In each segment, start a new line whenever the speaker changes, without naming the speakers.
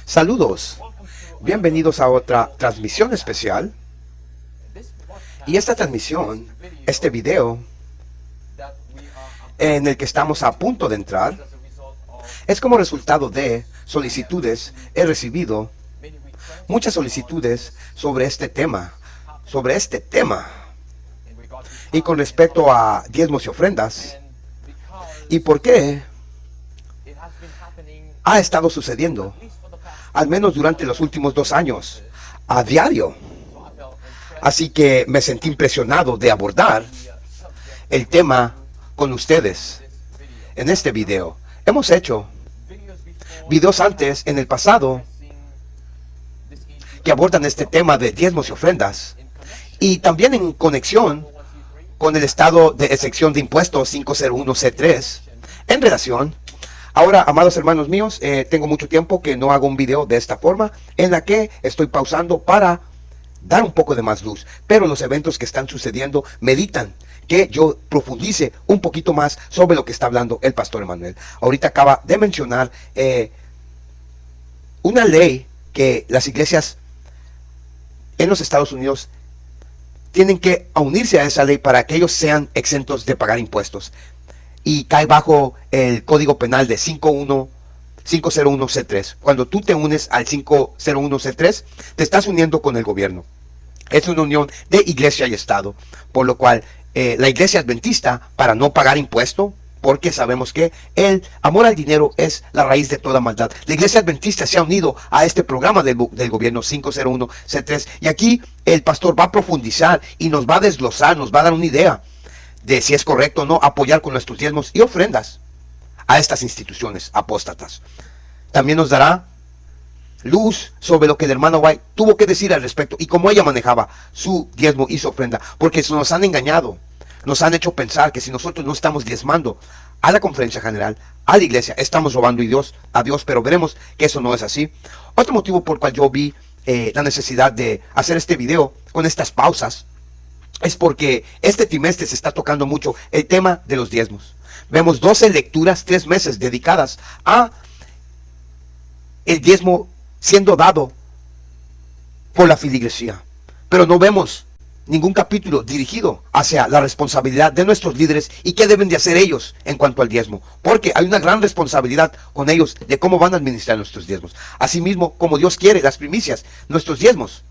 Saludos, bienvenidos a otra transmisión especial. Y esta transmisión, este video en el que estamos a punto de entrar, es como resultado de solicitudes. He recibido muchas solicitudes sobre este tema, y con respecto a diezmos y ofrendas, y por qué ha estado sucediendo, al menos durante los últimos 2 años, a diario. Así que me sentí impresionado de abordar el tema con ustedes en este video. Hemos hecho videos antes, en el pasado, que abordan este tema de diezmos y ofrendas, y también en conexión con el estado de exención de impuestos 501C3, en relación. Ahora, amados hermanos míos, tengo mucho tiempo que no hago un video de esta forma, en la que estoy pausando para dar un poco de más luz, pero los eventos que están sucediendo meditan que yo profundice un poquito más sobre lo que está hablando el pastor Emanuel. Ahorita acaba de mencionar una ley que las iglesias en los Estados Unidos tienen que unirse a esa ley para que ellos sean exentos de pagar impuestos, y cae bajo el Código Penal de 501C3. Cuando tú te unes al 501C3, te estás uniendo con el gobierno. Es una unión de iglesia y Estado, por lo cual la iglesia adventista, para no pagar impuesto, porque sabemos que el amor al dinero es la raíz de toda maldad, la iglesia adventista se ha unido a este programa del gobierno 501C3, y aquí el pastor va a profundizar y nos va a desglosar, nos va a dar una idea de si es correcto o no apoyar con nuestros diezmos y ofrendas a estas instituciones apóstatas. También nos dará luz sobre lo que la hermana White tuvo que decir al respecto y cómo ella manejaba su diezmo y su ofrenda, porque nos han engañado, nos han hecho pensar que si nosotros no estamos diezmando a la conferencia general, a la iglesia, estamos robando a Dios, pero veremos que eso no es así. Otro motivo por el cual yo vi la necesidad de hacer este video con estas pausas es porque este trimestre se está tocando mucho el tema de los diezmos. Vemos 12 lecturas, 3 meses dedicadas a el diezmo siendo dado por la filigresía, pero no vemos ningún capítulo dirigido hacia la responsabilidad de nuestros líderes y qué deben de hacer ellos en cuanto al diezmo, porque hay una gran responsabilidad con ellos de cómo van a administrar nuestros diezmos. Asimismo, como Dios quiere, las primicias, nuestros diezmos,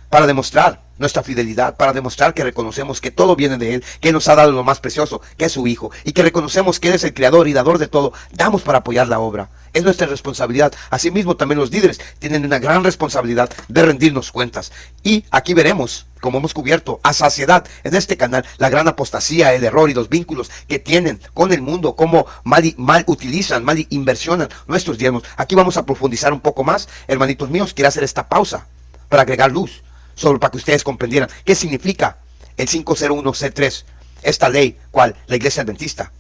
para demostrar nuestra fidelidad, para demostrar que reconocemos que todo viene de Él, que nos ha dado lo más precioso, que es su Hijo, y que reconocemos que Él es el creador y dador de todo. Damos para apoyar la obra. Es nuestra responsabilidad. Asimismo, también los líderes tienen una gran responsabilidad de rendirnos cuentas. Y aquí veremos, como hemos cubierto a saciedad en este canal, la gran apostasía, el error y los vínculos que tienen con el mundo, cómo mal utilizan, mal inversionan nuestros diezmos. Aquí vamos a profundizar un poco más. Hermanitos míos, quiero hacer esta pausa para agregar luz para que ustedes comprendieran qué significa el 501C3, esta ley, cual la iglesia adventista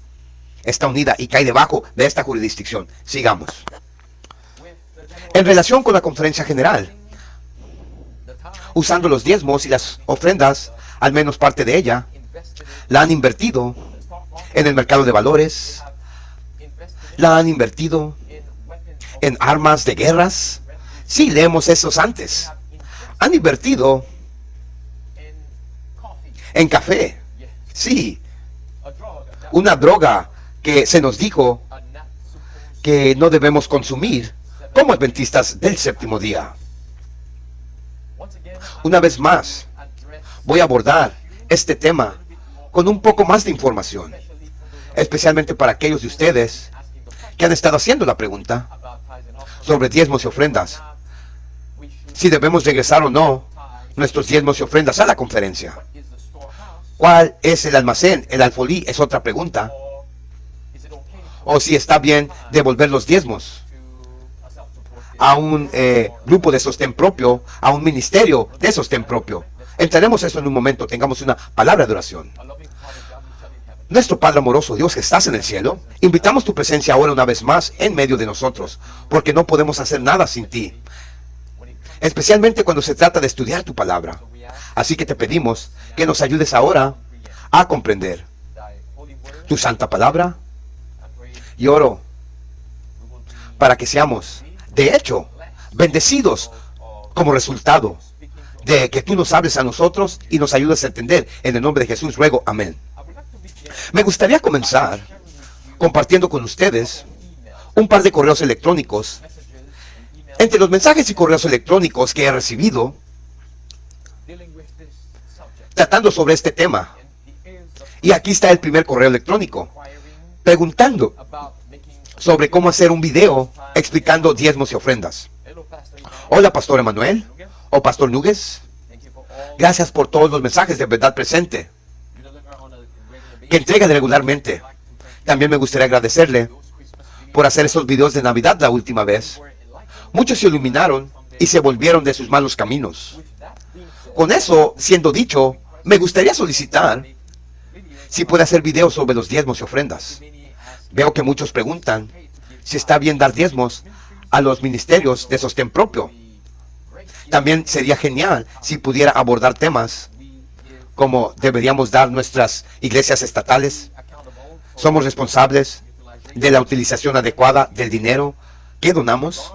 está unida y cae debajo de esta jurisdicción. Sigamos. En relación con la conferencia general, usando los diezmos y las ofrendas, al menos parte de ella, la han invertido en el mercado de valores, la han invertido en armas de guerras. Sí, leemos esos antes. Han invertido en café. Sí, una droga que se nos dijo que no debemos consumir como adventistas del séptimo día. Una vez más, voy a abordar este tema con un poco más de información, especialmente para aquellos de ustedes que han estado haciendo la pregunta sobre diezmos y ofrendas, si debemos regresar o no nuestros diezmos y ofrendas a la conferencia. ¿Cuál es el almacén? El alfolí es otra pregunta. O si está bien devolver los diezmos a un grupo de sostén propio, a un ministerio de sostén propio. Entraremos eso en un momento. Tengamos una palabra de oración. Nuestro Padre amoroso, Dios que estás en el cielo, invitamos tu presencia ahora una vez más en medio de nosotros, porque no podemos hacer nada sin ti, especialmente cuando se trata de estudiar tu palabra. Así que te pedimos que nos ayudes ahora a comprender tu santa palabra, y oro para que seamos De hecho, bendecidos como resultado de que tú nos hables a nosotros y nos ayudes a entender. En el nombre de Jesús ruego, amén. Me gustaría comenzar compartiendo con ustedes un par de correos electrónicos. Entre los mensajes y correos electrónicos que he recibido tratando sobre este tema. Y aquí está el primer correo electrónico, preguntando sobre cómo hacer un video explicando diezmos y ofrendas. Hola, Pastor Emanuel o Pastor Núñez. Gracias por todos los mensajes de verdad presente que entregan regularmente. También me gustaría agradecerle por hacer esos videos de Navidad la última vez. Muchos se iluminaron y se volvieron de sus malos caminos. Con eso siendo dicho, me gustaría solicitar si puede hacer videos sobre los diezmos y ofrendas. Veo que muchos preguntan si está bien dar diezmos a los ministerios de sostén propio. También sería genial si pudiera abordar temas como deberíamos dar nuestras iglesias estatales. Somos responsables de la utilización adecuada del dinero que donamos.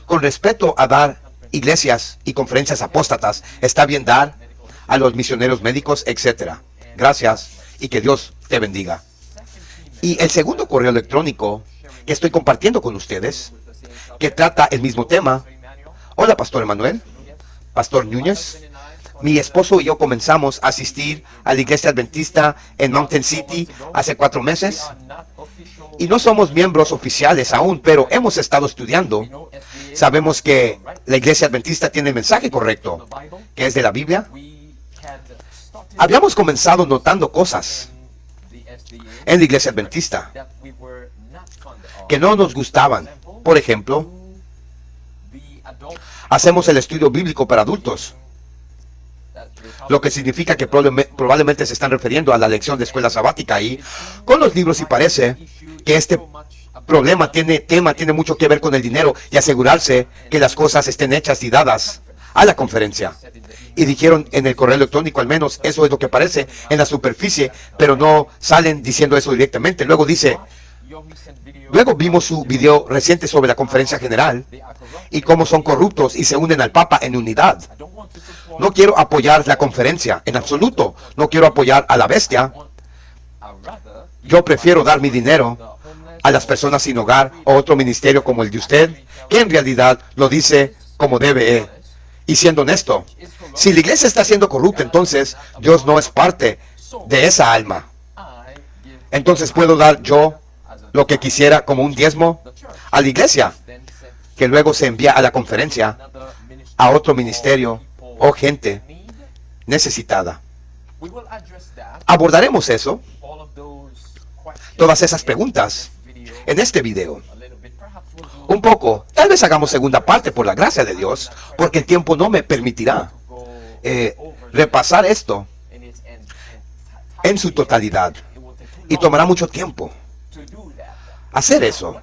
Con respecto a dar iglesias y conferencias apóstatas, está bien dar a los misioneros médicos, etc. Gracias y que Dios te bendiga. Y el segundo correo electrónico que estoy compartiendo con ustedes, que trata el mismo tema. Hola, Pastor Emanuel, Pastor Núñez. Mi esposo y yo comenzamos a asistir a la iglesia adventista en Mountain City hace 4 meses. Y no somos miembros oficiales aún, pero hemos estado estudiando. Sabemos que la iglesia adventista tiene el mensaje correcto, que es de la Biblia. Habíamos comenzado notando cosas en la iglesia adventista que no nos gustaban. Por ejemplo, hacemos el estudio bíblico para adultos, lo que significa que probablemente se están refiriendo a la lección de escuela sabática ahí con los libros, y parece que este tema tiene mucho que ver con el dinero y asegurarse que las cosas estén hechas y dadas a la conferencia. Y dijeron en el correo electrónico, al menos eso es lo que parece en la superficie, pero no salen diciendo eso directamente. Luego dice, luego vimos su video reciente sobre la conferencia general y cómo son corruptos y se unen al Papa en unidad. No quiero apoyar la conferencia, en absoluto. No quiero apoyar a la bestia. Yo prefiero dar mi dinero a las personas sin hogar o otro ministerio como el de usted, que en realidad lo dice como debe. Y siendo honesto, si la iglesia está siendo corrupta, entonces Dios no es parte de esa alma. Entonces puedo dar yo lo que quisiera como un diezmo a la iglesia, que luego se envía a la conferencia, a otro ministerio o gente necesitada. Abordaremos eso, todas esas preguntas, en este video. Un poco, tal vez hagamos segunda parte por la gracia de Dios, porque el tiempo no me permitirá repasar esto en su totalidad. Y tomará mucho tiempo hacer eso.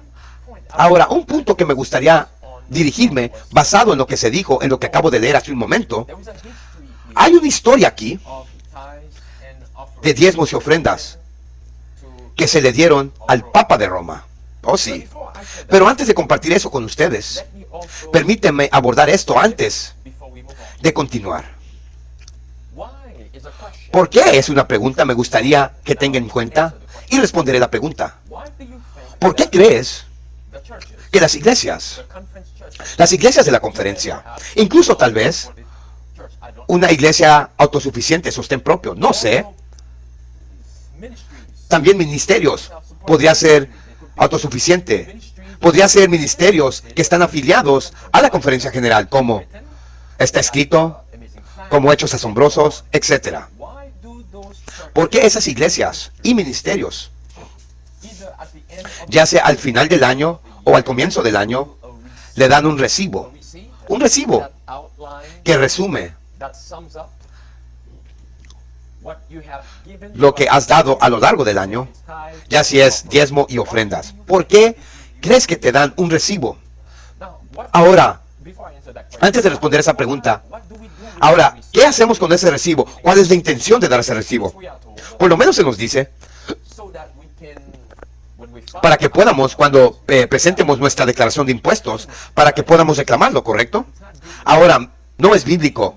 Ahora, un punto que me gustaría dirigirme, basado en lo que se dijo, en lo que acabo de leer hace un momento. Hay una historia aquí de diezmos y ofrendas que se le dieron al Papa de Roma. Oh, sí. Pero antes de compartir eso con ustedes, permítanme abordar esto antes de continuar. ¿Por qué? Es una pregunta, me gustaría que tengan en cuenta y responderé la pregunta. ¿Por qué crees que las iglesias de la conferencia, incluso tal vez una iglesia autosuficiente, sostén propio, no sé, también ministerios, podría ser autosuficiente, podría ser ministerios que están afiliados a la conferencia general, como está escrito, como hechos asombrosos, etc. ¿Por qué esas iglesias y ministerios, ya sea al final del año o al comienzo del año, le dan un recibo que resume lo que has dado a lo largo del año, ya si es diezmo y ofrendas? ¿Por qué crees que te dan un recibo? Ahora, antes de responder esa pregunta, ahora, ¿qué hacemos con ese recibo? ¿Cuál es la intención de dar ese recibo? Por lo menos se nos dice, para que podamos, cuando presentemos nuestra declaración de impuestos, para que podamos reclamarlo, ¿correcto? Ahora, no es bíblico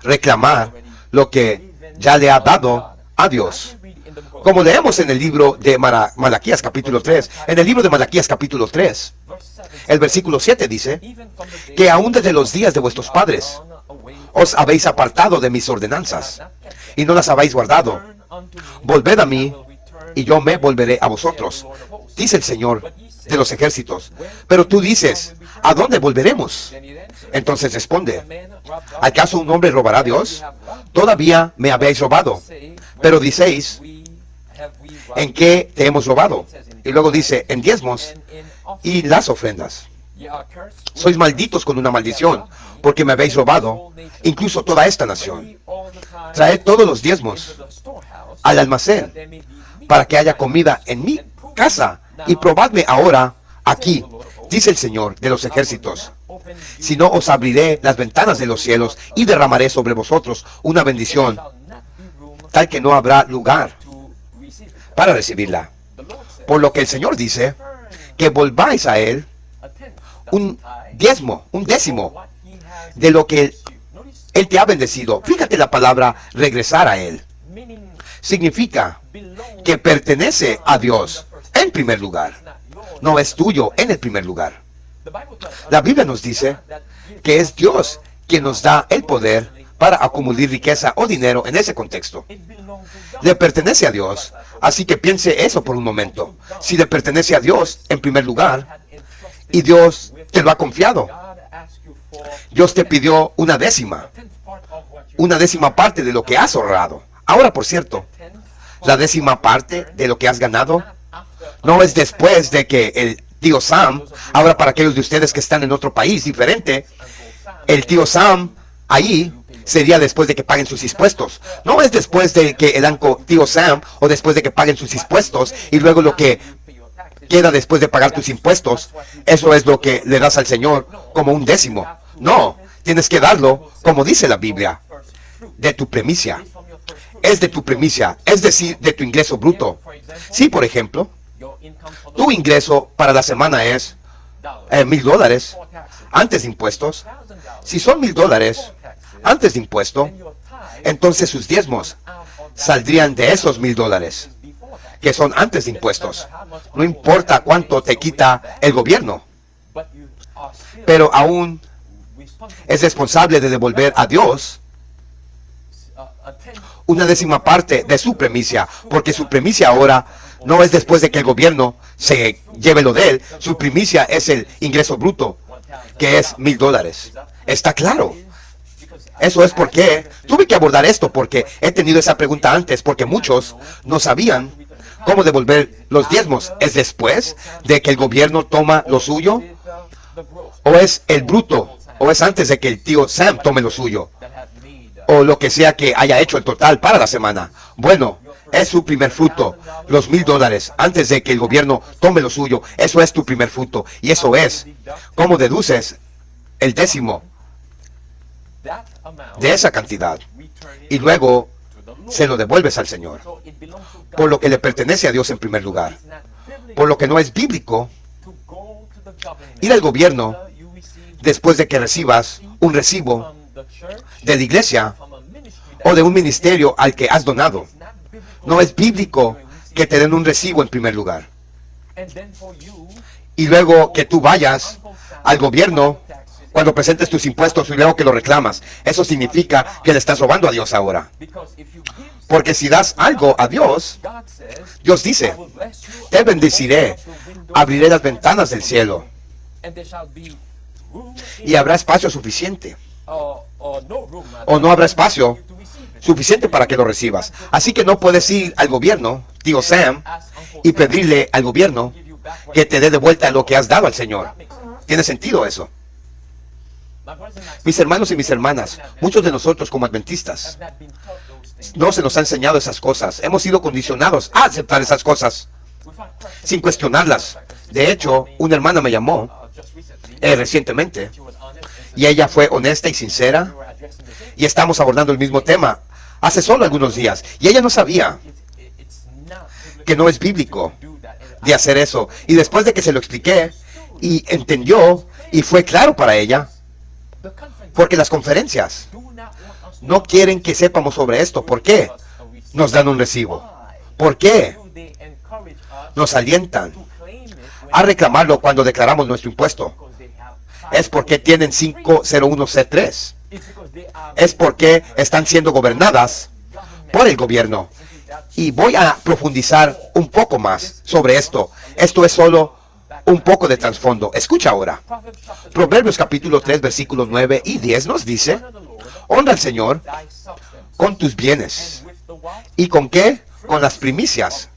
reclamar lo que ya le ha dado a Dios. Como leemos en el libro de Malaquías capítulo 3, en el libro de Malaquías capítulo 3, el versículo 7 dice que aún desde los días de vuestros padres os habéis apartado de mis ordenanzas y no las habéis guardado. Volved a mí y yo me volveré a vosotros, dice el Señor de los ejércitos. Pero tú dices, ¿a dónde volveremos? Entonces responde, ¿acaso un hombre robará a Dios? Todavía me habéis robado. Pero dices, ¿en qué te hemos robado? Y luego dice, en diezmos y las ofrendas. Sois malditos con una maldición, porque me habéis robado, incluso toda esta nación. Traed todos los diezmos al almacén, para que haya comida en mi casa, y probadme ahora aquí, dice el Señor de los ejércitos. Si no, os abriré las ventanas de los cielos y derramaré sobre vosotros una bendición, tal que no habrá lugar para recibirla. Por lo que el Señor dice, que volváis a Él un diezmo, un décimo, de lo que Él te ha bendecido. Fíjate la palabra regresar a Él. Significa que pertenece a Dios en primer lugar. No es tuyo en el primer lugar. La Biblia nos dice que es Dios quien nos da el poder para acumular riqueza o dinero en ese contexto. Le pertenece a Dios. Así que piense eso por un momento. Si le pertenece a Dios en primer lugar y Dios te lo ha confiado, Dios te pidió una décima parte de lo que has ahorrado. Ahora, por cierto, la décima parte de lo que has ganado no es después de que el tío Sam, ahora para aquellos de ustedes que están en otro país diferente, el tío Sam ahí sería después de que paguen sus impuestos. No es después de que el tío Sam o después de que paguen sus impuestos y luego lo que queda después de pagar tus impuestos, eso es lo que le das al Señor como un décimo. No, tienes que darlo, como dice la Biblia, de tu primicia. Es de tu primicia, es decir, de tu ingreso bruto. Si, por ejemplo, tu ingreso para la semana es $1,000 antes de impuestos, si son $1,000 antes de impuesto, entonces sus diezmos saldrían de esos $1,000 que son antes de impuestos. No importa cuánto te quita el gobierno, pero aún es responsable de devolver a Dios una décima parte de su primicia, porque su primicia ahora no es después de que el gobierno se lleve lo de él. Su primicia es el ingreso bruto, que es $1,000. ¿Está claro? Eso es porque tuve que abordar esto, porque he tenido esa pregunta antes, porque muchos no sabían cómo devolver los diezmos. ¿Es después de que el gobierno toma lo suyo? ¿O es el bruto? ¿O es antes de que el tío Sam tome lo suyo? O lo que sea que haya hecho el total para la semana. Bueno, es su primer fruto, los $1,000, antes de que el gobierno tome lo suyo. Eso es tu primer fruto. Y eso es cómo deduces el décimo de esa cantidad. Y luego se lo devuelves al Señor. Por lo que le pertenece a Dios en primer lugar. Por lo que no es bíblico ir al gobierno después de que recibas un recibo de la iglesia o de un ministerio al que has donado. No es bíblico que te den un recibo en primer lugar. Y luego que tú vayas al gobierno cuando presentes tus impuestos y luego que lo reclamas. Eso significa que le estás robando a Dios ahora. Porque si das algo a Dios, Dios dice, te bendeciré, abriré las ventanas del cielo y habrá espacio suficiente. O no habrá espacio suficiente para que lo recibas. Así que no puedes ir al gobierno, tío Sam, y pedirle al gobierno que te dé de vuelta lo que has dado al Señor. ¿Tiene sentido eso? Mis hermanos y mis hermanas, muchos de nosotros como adventistas, no se nos ha enseñado esas cosas. Hemos sido condicionados a aceptar esas cosas sin cuestionarlas. De hecho, una hermana me llamó recientemente y ella fue honesta y sincera y estamos abordando el mismo tema hace solo algunos días y ella no sabía que no es bíblico de hacer eso. Y después de que se lo expliqué y entendió y fue claro para ella, porque las conferencias no quieren que sepamos sobre esto. ¿Por qué? Nos dan un recibo. ¿Por qué? Nos alientan a reclamarlo cuando declaramos nuestro impuesto. Es porque tienen 501c3. Es porque están siendo gobernadas por el gobierno. Y voy a profundizar un poco más sobre esto. Esto es solo un poco de trasfondo. Escucha ahora. Proverbios capítulo 3, versículos 9 y 10 nos dice: honra al Señor con tus bienes. ¿Y con qué? Con las primicias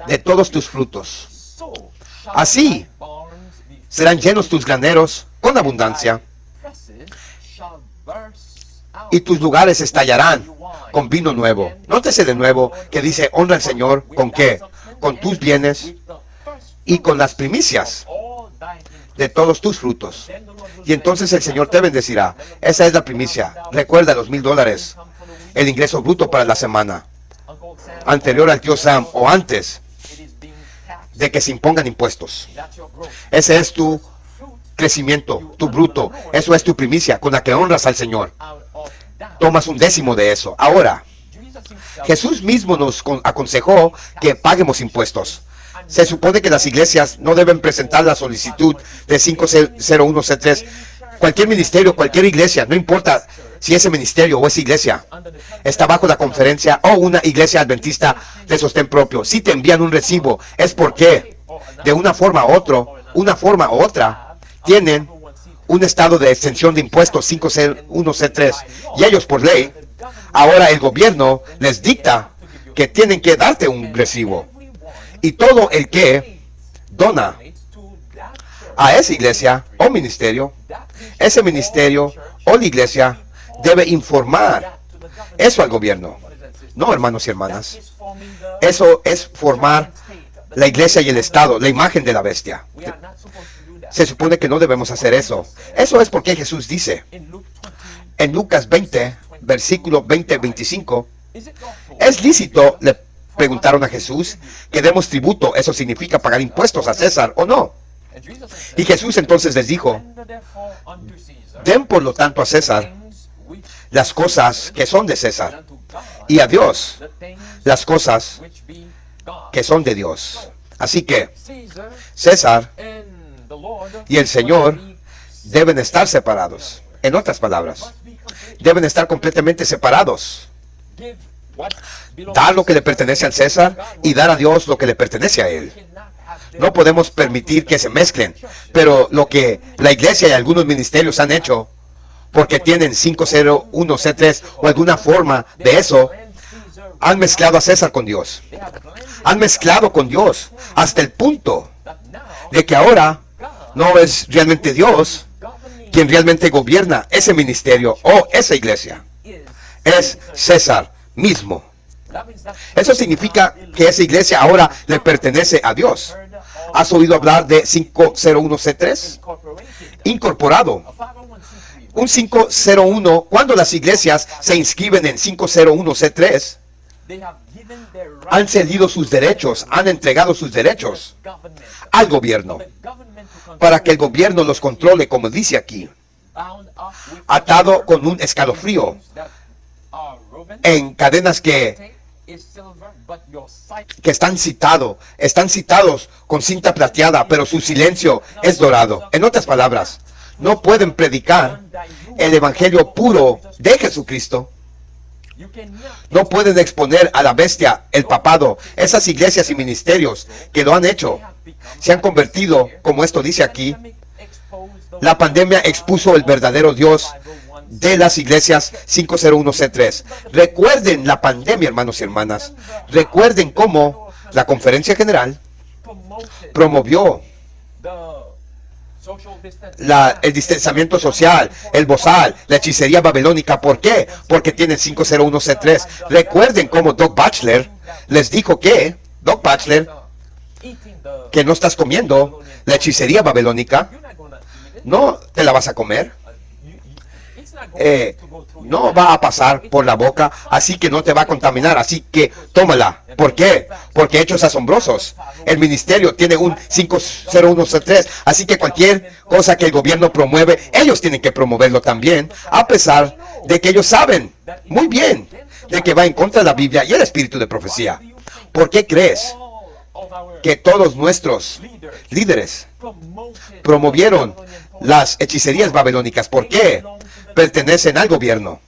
de todos tus frutos. Así serán llenos tus graneros con abundancia, y tus lugares estallarán con vino nuevo. Nótese de nuevo que dice: honra al Señor con qué? Con tus bienes y con las primicias de todos tus frutos. Y entonces el Señor te bendecirá. Esa es la primicia. Recuerda los $1,000, el ingreso bruto para la semana anterior al tío Sam o antes de que se impongan impuestos. Ese es tu crecimiento, tu bruto. Eso es tu primicia con la que honras al Señor. Tomas un décimo de eso. Ahora, Jesús mismo nos aconsejó que paguemos impuestos. Se supone que las iglesias no deben presentar la solicitud de 501c3. Cualquier ministerio, cualquier iglesia, no importa si ese ministerio o esa iglesia está bajo la conferencia o una iglesia adventista de sostén propio. Si te envían un recibo, es porque de una forma u otra, tienen un estado de exención de impuestos 501c3. Y ellos por ley, ahora el gobierno les dicta que tienen que darte un recibo. Y todo el que dona a esa iglesia o ministerio, ese ministerio o la iglesia debe informar eso al gobierno. No, hermanos y hermanas. Eso es formar la iglesia y el Estado, la imagen de la bestia. Se supone que no debemos hacer eso. Eso es porque Jesús dice en Lucas 20, versículo 20-25, ¿es lícito, le preguntaron a Jesús, que demos tributo? Eso significa pagar impuestos a César, ¿o no? Y Jesús entonces les dijo: den por lo tanto a César las cosas que son de César, y a Dios las cosas que son de Dios. Así que César y el Señor deben estar separados. En otras palabras, deben estar completamente separados. Dar lo que le pertenece al César y dar a Dios lo que le pertenece a él. No podemos permitir que se mezclen. Pero lo que la iglesia y algunos ministerios han hecho, porque tienen 501c3 o alguna forma de eso, han mezclado a César con Dios. Han mezclado con Dios hasta el punto de que ahora no es realmente Dios quien realmente gobierna ese ministerio o esa iglesia. Es César mismo. Eso significa que esa iglesia ahora le pertenece a Dios. ¿Has oído hablar de 501c3? Incorporado. Un 501, cuando las iglesias se inscriben en 501c3, han cedido sus derechos, han entregado sus derechos al gobierno, para que el gobierno los controle, como dice aquí, atado con un escalofrío, en cadenas que están citados con cinta plateada, pero su silencio es dorado. En otras palabras, no pueden predicar el evangelio puro de Jesucristo. No pueden exponer a la bestia, el papado. Esas iglesias y ministerios que lo han hecho se han convertido, como esto dice aquí, la pandemia expuso el verdadero Dios de las iglesias 501c3. Recuerden la pandemia, hermanos y hermanas. Recuerden cómo la Conferencia General promovió el distanciamiento social, el bozal, la hechicería babilónica. ¿Por qué? Porque tienen 501c3. Recuerden cómo Doug Batchelor les dijo que, que no estás comiendo la hechicería babilónica. No te la vas a comer. no va a pasar por la boca, así que no te va a contaminar, así que tómala. ¿Por qué? Porque hechos asombrosos. El ministerio tiene un 501c3, así que cualquier cosa que el gobierno promueve, ellos tienen que promoverlo también, a pesar de que ellos saben muy bien de que va en contra de la Biblia y el espíritu de profecía. ¿Por qué crees que todos nuestros líderes promovieron las hechicerías babilónicas? ¿Por qué? Pertenecen al gobierno.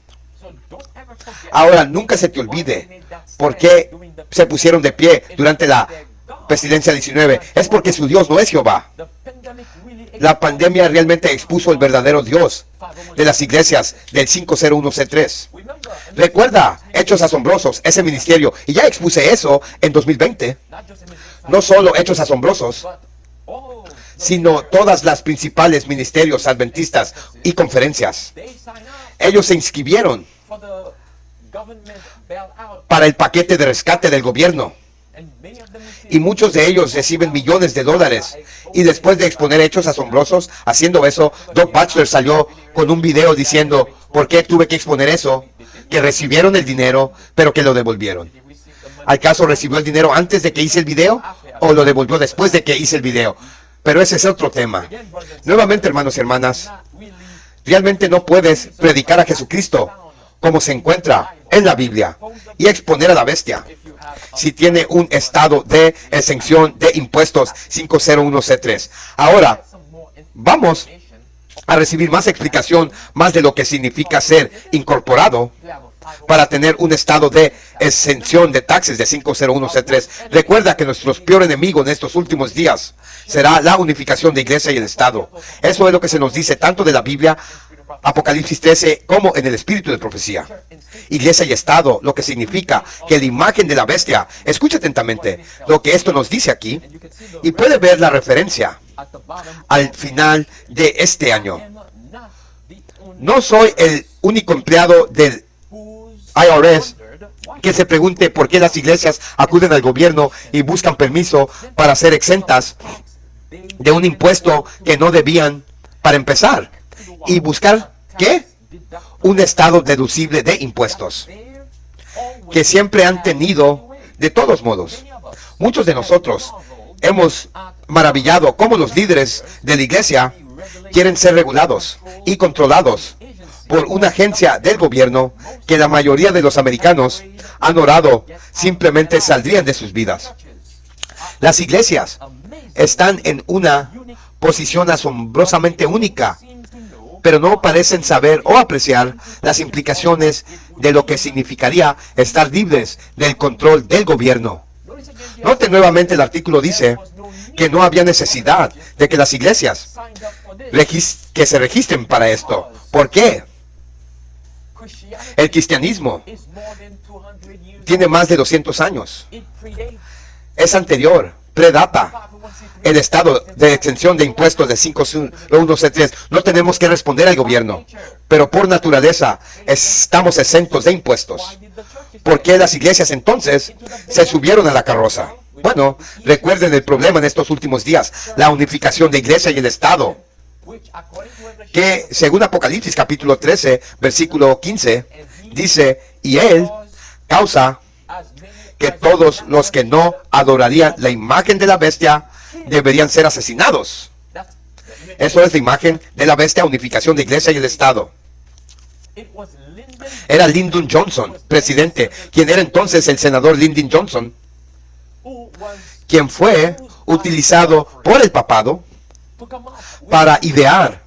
Ahora, nunca se te olvide por qué se pusieron de pie durante la pestilencia 19. Es porque su Dios no es Jehová. La pandemia realmente expuso el verdadero Dios de las iglesias del 501c3. Recuerda, hechos asombrosos, ese ministerio, y ya expuse eso en 2020. No solo hechos asombrosos, sino todas las principales ministerios adventistas y conferencias. Ellos se inscribieron para el paquete de rescate del gobierno. Y muchos de ellos reciben millones de dólares. Y después de exponer hechos asombrosos, haciendo eso, Doug Batchelor salió con un video diciendo, ¿por qué tuve que exponer eso? Que recibieron el dinero, pero que lo devolvieron. ¿Acaso recibió el dinero antes de que hice el video? ¿O lo devolvió después de que hice el video? Pero ese es otro tema. Nuevamente, hermanos y hermanas, realmente no puedes predicar a Jesucristo como se encuentra en la Biblia y exponer a la bestia si tiene un estado de exención de impuestos 501c3. Ahora, vamos a recibir más explicación, más de lo que significa ser incorporado para tener un estado de exención de taxes de 501c3. Recuerda que nuestro peor enemigo en estos últimos días será la unificación de iglesia y el Estado. Eso es lo que se nos dice tanto de la Biblia, Apocalipsis 13, como en el espíritu de profecía. Iglesia y Estado, lo que significa que la imagen de la bestia, escucha atentamente lo que esto nos dice aquí, y puede ver la referencia al final de este año. No soy el único empleado del IRS que se pregunte por qué las iglesias acuden al gobierno y buscan permiso para ser exentas de un impuesto que no debían para empezar. Y buscar, ¿qué? Un estado deducible de impuestos que siempre han tenido de todos modos. Muchos de nosotros hemos maravillado cómo los líderes de la iglesia quieren ser regulados y controlados por una agencia del gobierno que la mayoría de los americanos han orado simplemente saldrían de sus vidas. Las iglesias están en una posición asombrosamente única, pero no parecen saber o apreciar las implicaciones de lo que significaría estar libres del control del gobierno. Note nuevamente, el artículo dice que no había necesidad de que las iglesias que se registren para esto. ¿Por qué? El cristianismo tiene más de 200 años. Es anterior, predata el estado de exención de impuestos de 501c3. No tenemos que responder al gobierno, pero por naturaleza estamos exentos de impuestos. ¿Por qué las iglesias entonces se subieron a la carroza? Bueno, recuerden el problema en estos últimos días, la unificación de iglesia y el Estado, que según Apocalipsis capítulo 13, versículo 15, dice, y él causa que todos los que no adorarían la imagen de la bestia deberían ser asesinados. Eso es la imagen de la bestia, unificación de iglesia y el Estado. Era Lyndon Johnson, presidente, quien era entonces el senador Lyndon Johnson, quien fue utilizado por el papado para idear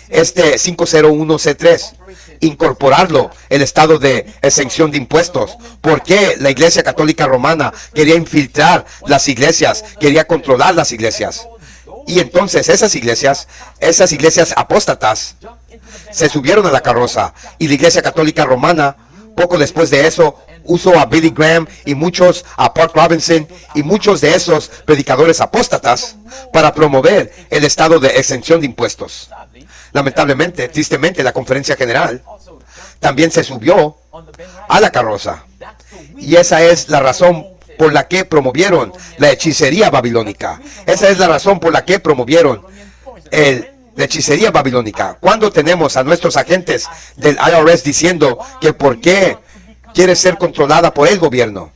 este 501c3, incorporarlo el estado de exención de impuestos. Porque la Iglesia Católica Romana quería infiltrar las iglesias, quería controlar las iglesias. Y entonces esas iglesias apóstatas, se subieron a la carroza. Y la Iglesia Católica Romana, poco después de eso, usó a Billy Graham y a Park Robinson y muchos de esos predicadores apóstatas para promover el estado de exención de impuestos. Lamentablemente, tristemente, la Conferencia General también se subió a la carroza. Y esa es la razón por la que promovieron la hechicería babilónica. Esa es la razón por la que promovieron de hechicería babilónica. Cuando tenemos a nuestros agentes del IRS diciendo que por qué quiere ser controlada por el gobierno.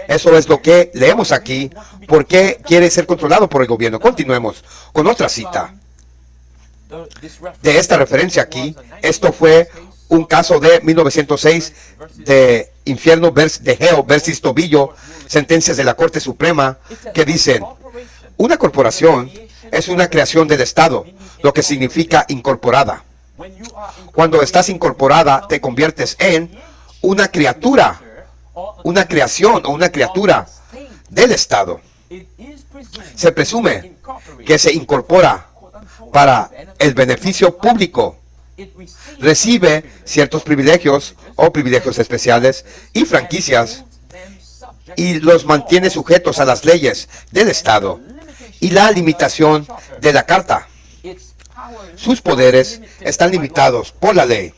Eso es lo que leemos aquí. ¿Por qué quiere ser controlado por el gobierno? Continuemos con otra cita. De esta referencia aquí, esto fue un caso de 1906 de infierno de Hell versus Tobillo, sentencias de la Corte Suprema que dicen, una corporación es una creación del Estado, lo que significa incorporada. Cuando estás incorporada, te conviertes en una criatura, una creación o una criatura del Estado. Se presume que se incorpora para el beneficio público. Recibe ciertos privilegios o privilegios especiales y franquicias y los mantiene sujetos a las leyes del Estado y la limitación de la Carta. Sus poderes están limitados por la ley.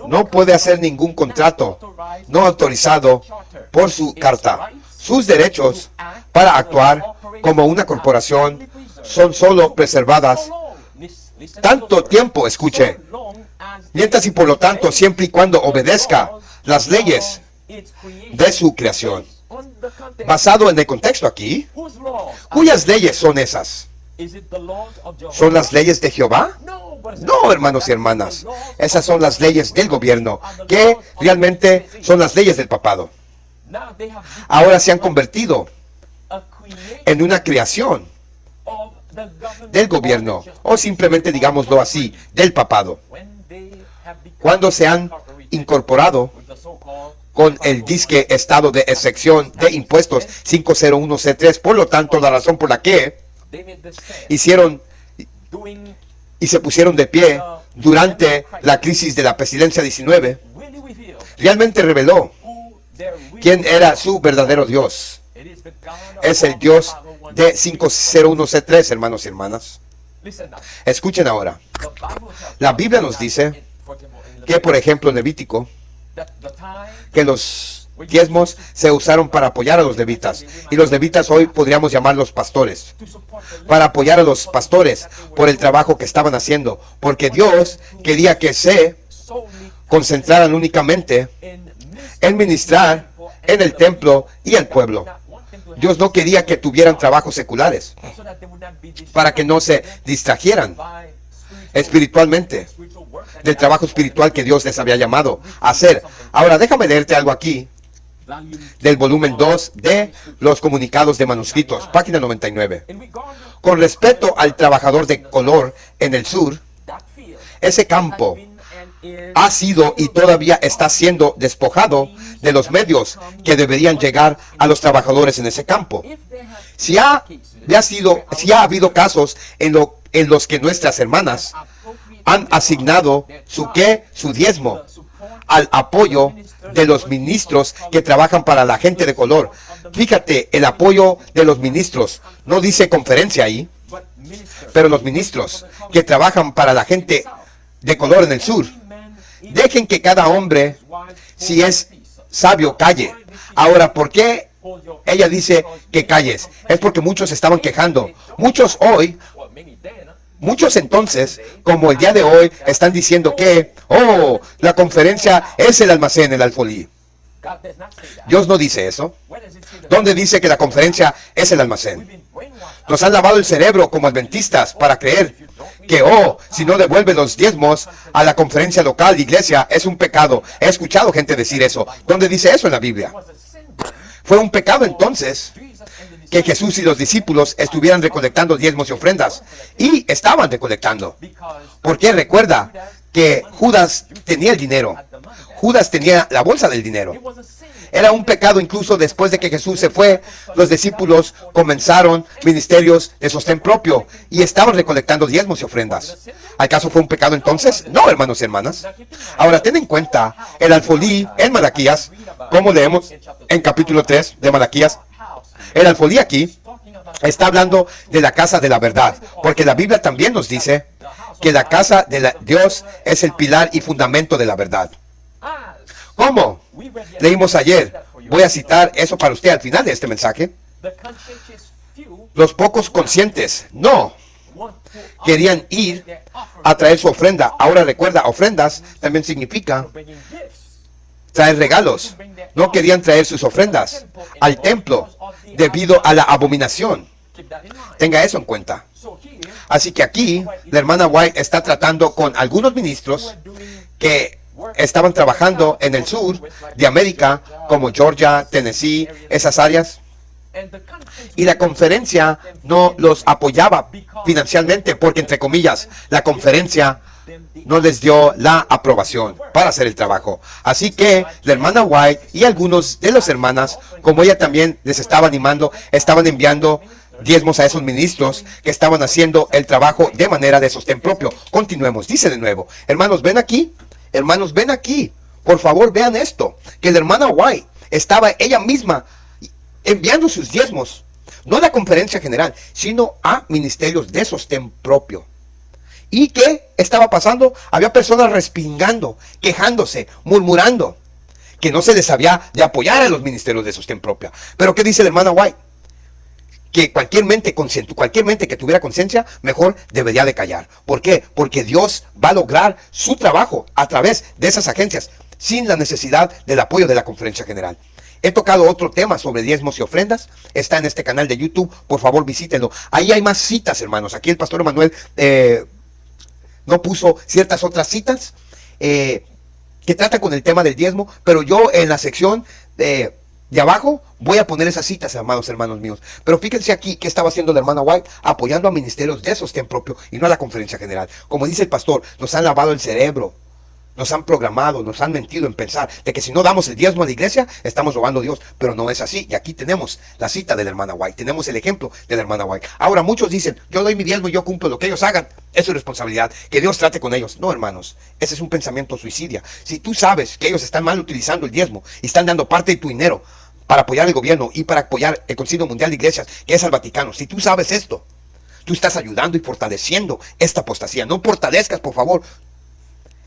No puede hacer ningún contrato no autorizado por su Carta. Sus derechos para actuar como una corporación son solo preservadas tanto tiempo, escuche, mientras y por lo tanto siempre y cuando obedezca las leyes de su creación. Basado en el contexto aquí, ¿cuyas leyes son esas? ¿Son las leyes de Jehová? No, hermanos y hermanas. Esas son las leyes del gobierno, que realmente son las leyes del papado. Ahora se han convertido en una creación del gobierno, o simplemente digámoslo así, del papado. Cuando se han incorporado con el disque estado de excepción de impuestos 501C3, por lo tanto, la razón por la que hicieron y se pusieron de pie durante la crisis de la pestilencia 19, realmente reveló quién era su verdadero Dios. Es el Dios de 501C3, hermanos y hermanas. Escuchen ahora. La Biblia nos dice que, por ejemplo, en Levítico, que los diezmos se usaron para apoyar a los levitas. Y los levitas hoy podríamos llamarlos pastores. Para apoyar a los pastores por el trabajo que estaban haciendo. Porque Dios quería que se concentraran únicamente en ministrar en el templo y el pueblo. Dios no quería que tuvieran trabajos seculares para que no se distrajeran espiritualmente del trabajo espiritual que Dios les había llamado a hacer. Ahora déjame leerte algo aquí del volumen 2 de los comunicados de manuscritos, página 99. Con respecto al trabajador de color en el sur, ese campo ha sido y todavía está siendo despojado de los medios que deberían llegar a los trabajadores en ese campo. Si ha habido casos en los que nuestras hermanas han asignado su diezmo al apoyo de los ministros que trabajan para la gente de color. Fíjate, el apoyo de los ministros, no dice conferencia ahí, pero los ministros que trabajan para la gente de color en el sur, dejen que cada hombre, si es sabio, calle. Ahora, ¿por qué ella dice que calles? Es porque muchos estaban quejando. Muchos entonces, como el día de hoy, están diciendo que, la conferencia es el almacén, el alfolí. Dios no dice eso. ¿Dónde dice que la conferencia es el almacén? Nos han lavado el cerebro como adventistas para creer que, si no devuelve los diezmos a la conferencia local, iglesia, es un pecado. He escuchado gente decir eso. ¿Dónde dice eso en la Biblia? Fue un pecado entonces que Jesús y los discípulos estuvieran recolectando diezmos y ofrendas. Y estaban recolectando. Porque recuerda que Judas tenía el dinero. Judas tenía la bolsa del dinero. Era un pecado incluso después de que Jesús se fue. Los discípulos comenzaron ministerios de sostén propio y estaban recolectando diezmos y ofrendas. ¿Acaso fue un pecado entonces? No, hermanos y hermanas. Ahora, ten en cuenta el alfolí en Malaquías, como leemos en capítulo 3 de Malaquías. El alfolí aquí está hablando de la casa de la verdad, porque la Biblia también nos dice que la casa de Dios es el pilar y fundamento de la verdad. ¿Cómo? Leímos ayer. Voy a citar eso para usted al final de este mensaje. Los pocos conscientes. No. querían ir a traer su ofrenda. Ahora recuerda, ofrendas también significa traer regalos. No querían traer sus ofrendas al templo debido a la abominación. Tenga eso en cuenta. Así que aquí la hermana White está tratando con algunos ministros que estaban trabajando en el sur de América, como Georgia, Tennessee, esas áreas. Y la conferencia no los apoyaba financieramente porque, entre comillas, la conferencia no les dio la aprobación para hacer el trabajo. Así que la hermana White y algunos de las hermanas, como ella también les estaba animando, estaban enviando diezmos a esos ministros que estaban haciendo el trabajo de manera de sostén propio. Continuemos, dice de nuevo, hermanos, ven aquí, por favor vean esto, que la hermana White estaba ella misma enviando sus diezmos, no a la conferencia general, sino a ministerios de sostén propio. ¿Y qué estaba pasando? Había personas respingando, quejándose, murmurando, que no se les había de apoyar a los ministerios de sostén propia. Pero ¿qué dice la hermana White? Que cualquier mente que tuviera conciencia, mejor debería de callar. ¿Por qué? Porque Dios va a lograr su trabajo a través de esas agencias, sin la necesidad del apoyo de la conferencia general. He tocado otro tema sobre diezmos y ofrendas. Está en este canal de YouTube. Por favor, visítenlo. Ahí hay más citas, hermanos. Aquí el pastor Emanuel no puso ciertas otras citas que tratan con el tema del diezmo. Pero yo en la sección de abajo voy a poner esas citas, amados hermanos míos. Pero fíjense aquí que estaba haciendo la hermana White, apoyando a ministerios de sostén propio y no a la conferencia general. Como dice el pastor, nos han lavado el cerebro. Nos han programado, nos han mentido en pensar de que si no damos el diezmo a la iglesia, estamos robando a Dios. Pero no es así. Y aquí tenemos la cita de la hermana White. Tenemos el ejemplo de la hermana White. Ahora muchos dicen, yo doy mi diezmo y yo cumplo lo que ellos hagan. Es su responsabilidad. Que Dios trate con ellos. No, hermanos. Ese es un pensamiento suicidia. Si tú sabes que ellos están mal utilizando el diezmo y están dando parte de tu dinero para apoyar el gobierno y para apoyar el Concilio Mundial de Iglesias, que es al Vaticano. Si tú sabes esto, tú estás ayudando y fortaleciendo esta apostasía. No fortalezcas, por favor,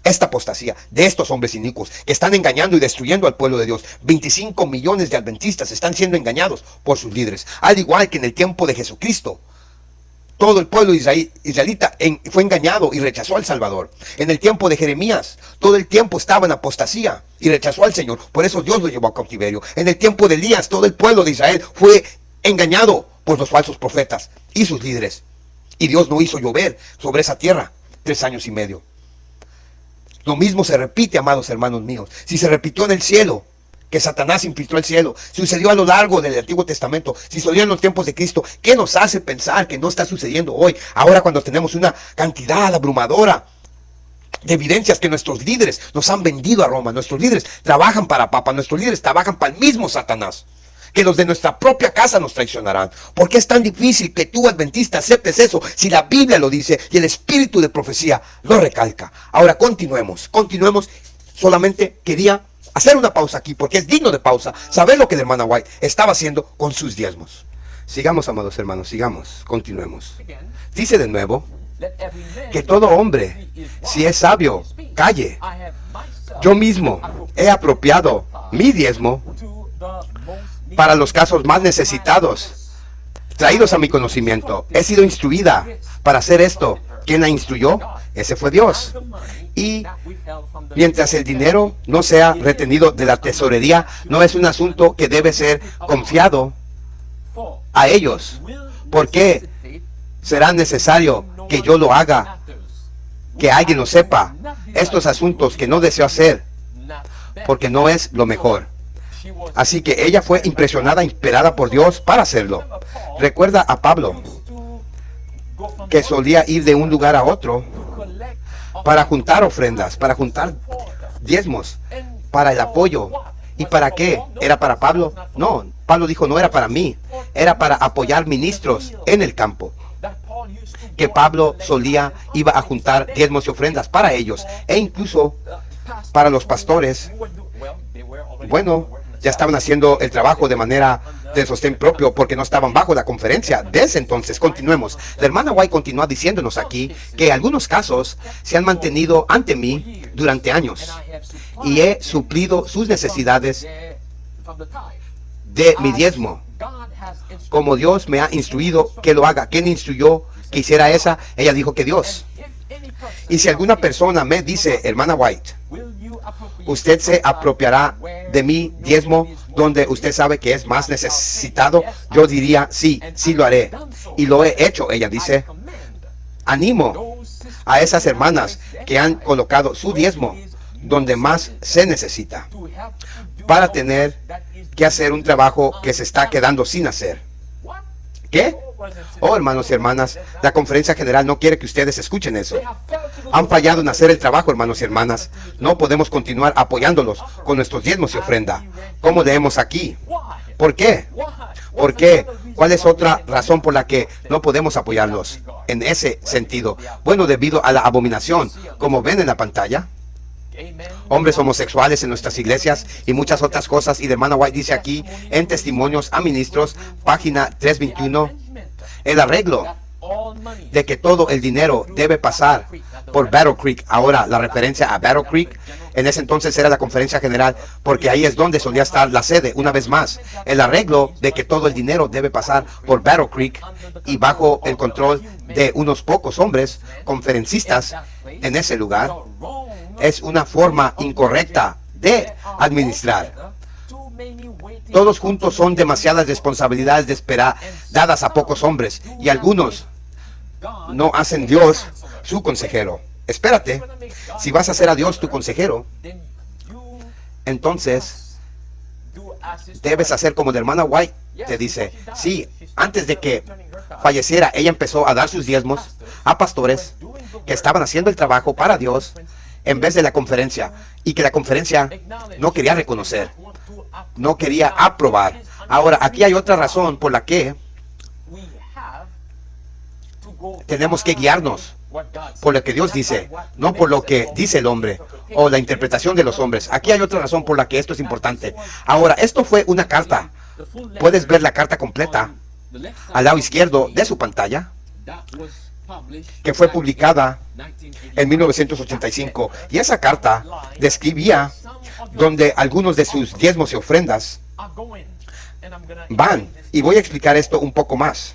esta apostasía de estos hombres inicuos que están engañando y destruyendo al pueblo de Dios. 25 millones de adventistas están siendo engañados por sus líderes. Al igual que en el tiempo de Jesucristo, todo el pueblo israelita fue engañado y rechazó al Salvador. En el tiempo de Jeremías, todo el tiempo estaba en apostasía y rechazó al Señor. Por eso Dios lo llevó a cautiverio. En el tiempo de Elías, todo el pueblo de Israel fue engañado por los falsos profetas y sus líderes. Y Dios no hizo llover sobre esa tierra 3 años y medio. Lo mismo se repite, amados hermanos míos. Si se repitió en el cielo, que Satanás infiltró el cielo, sucedió a lo largo del Antiguo Testamento, si sucedió en los tiempos de Cristo, ¿qué nos hace pensar que no está sucediendo hoy? Ahora cuando tenemos una cantidad abrumadora de evidencias que nuestros líderes nos han vendido a Roma, nuestros líderes trabajan para Papa, nuestros líderes trabajan para el mismo Satanás, que los de nuestra propia casa nos traicionarán. ¿Por qué es tan difícil que tú, adventista, aceptes eso si la Biblia lo dice y el espíritu de profecía lo recalca? Ahora continuemos. Solamente quería hacer una pausa aquí porque es digno de pausa saber lo que la hermana White estaba haciendo con sus diezmos. Sigamos, amados hermanos, continuemos. Dice de nuevo que todo hombre, si es sabio, calle. Yo mismo he apropiado mi diezmo para los casos más necesitados, traídos a mi conocimiento. He sido instruida para hacer esto. ¿Quién la instruyó? Ese fue Dios. Y mientras el dinero no sea retenido de la tesorería, no es un asunto que debe ser confiado a ellos. ¿Por qué será necesario que yo lo haga? Que alguien lo sepa. Estos asuntos que no deseo hacer, porque no es lo mejor. Así que ella fue impresionada, inspirada por Dios para hacerlo. Recuerda a Pablo, que solía ir de un lugar a otro para juntar ofrendas, para juntar diezmos, para el apoyo. ¿Y para qué? ¿Era para Pablo? No, Pablo dijo, no era para mí, era para apoyar ministros en el campo. Que Pablo iba a juntar diezmos y ofrendas para ellos, e incluso para los pastores. Bueno, ya estaban haciendo el trabajo de manera de sostén propio porque no estaban bajo la conferencia. Desde entonces, continuemos. La hermana White continúa diciéndonos aquí que algunos casos se han mantenido ante mí durante años y he suplido sus necesidades de mi diezmo, como Dios me ha instruido que lo haga. ¿Quién instruyó que hiciera esa? Ella dijo que Dios. Y si alguna persona me dice, hermana White, usted se apropiará de mi diezmo donde usted sabe que es más necesitado, yo diría, sí, sí lo haré. Y lo he hecho, ella dice. Animo a esas hermanas que han colocado su diezmo donde más se necesita para tener que hacer un trabajo que se está quedando sin hacer. ¿Qué? Oh, hermanos y hermanas, la conferencia general no quiere que ustedes escuchen eso. Han fallado en hacer el trabajo, hermanos y hermanas. No podemos continuar apoyándolos con nuestros diezmos y ofrenda, como leemos aquí. ¿Por qué? ¿Por qué? ¿Cuál es otra razón por la que no podemos apoyarlos en ese sentido? Bueno, debido a la abominación, como ven en la pantalla. Hombres homosexuales en nuestras iglesias y muchas otras cosas. Y de hermana White dice aquí en Testimonios a Ministros, página 321, el arreglo de que todo el dinero debe pasar por Battle Creek. Ahora la referencia a Battle Creek, en ese entonces era la conferencia general, porque ahí es donde solía estar la sede. Una vez más, el arreglo de que todo el dinero debe pasar por Battle Creek y bajo el control de unos pocos hombres conferencistas en ese lugar es una forma incorrecta de administrar. Todos juntos son demasiadas responsabilidades de esperar dadas a pocos hombres, y algunos no hacen Dios su consejero. Espérate, si vas a hacer a Dios tu consejero, entonces debes hacer como la hermana White te dice. Sí, antes de que falleciera, ella empezó a dar sus diezmos a pastores que estaban haciendo el trabajo para Dios en vez de la conferencia, y que la conferencia no quería reconocer, no quería aprobar. Ahora, aquí hay otra razón por la que tenemos que guiarnos por lo que Dios dice, no por lo que dice el hombre o la interpretación de los hombres. Aquí hay otra razón por la que esto es importante. Ahora, esto fue una carta. Puedes ver la carta completa al lado izquierdo de su pantalla, que fue publicada en 1985. Y esa carta describía donde algunos de sus diezmos y ofrendas van. Y voy a explicar esto un poco más.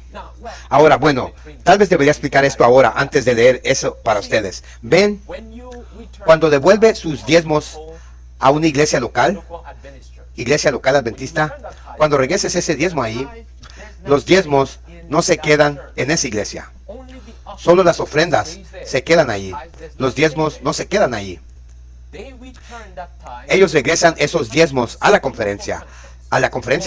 Ahora, bueno, tal vez debería explicar esto ahora antes de leer eso para ustedes. Ven, cuando devuelve sus diezmos a una iglesia local adventista, cuando regreses ese diezmo ahí, los diezmos no se quedan en esa iglesia. Solo las ofrendas se quedan ahí. Los diezmos no se quedan ahí. Ellos regresan esos diezmos a la conferencia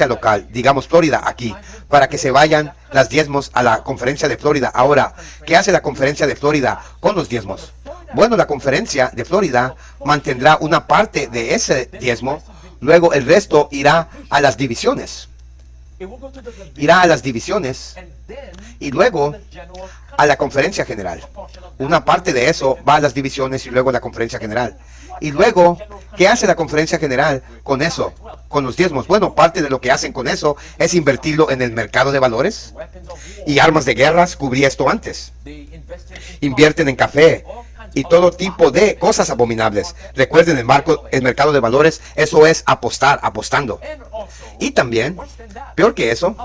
local, digamos Florida aquí, para que se vayan las diezmos a la conferencia de Florida. Ahora, ¿qué hace la conferencia de Florida con los diezmos? Bueno, la conferencia de Florida mantendrá una parte de ese diezmo, luego el resto irá a las divisiones. Y luego a la conferencia general. Una parte de eso va a las divisiones y luego a la conferencia general. Y luego, ¿qué hace la conferencia general con eso? Con los diezmos. Bueno, parte de lo que hacen con eso es invertirlo en el mercado de valores y armas de guerras. Cubrí esto antes. Invierten en café y todo tipo de cosas abominables. Recuerden, el mercado de valores, eso es apostando. Y también, peor que eso,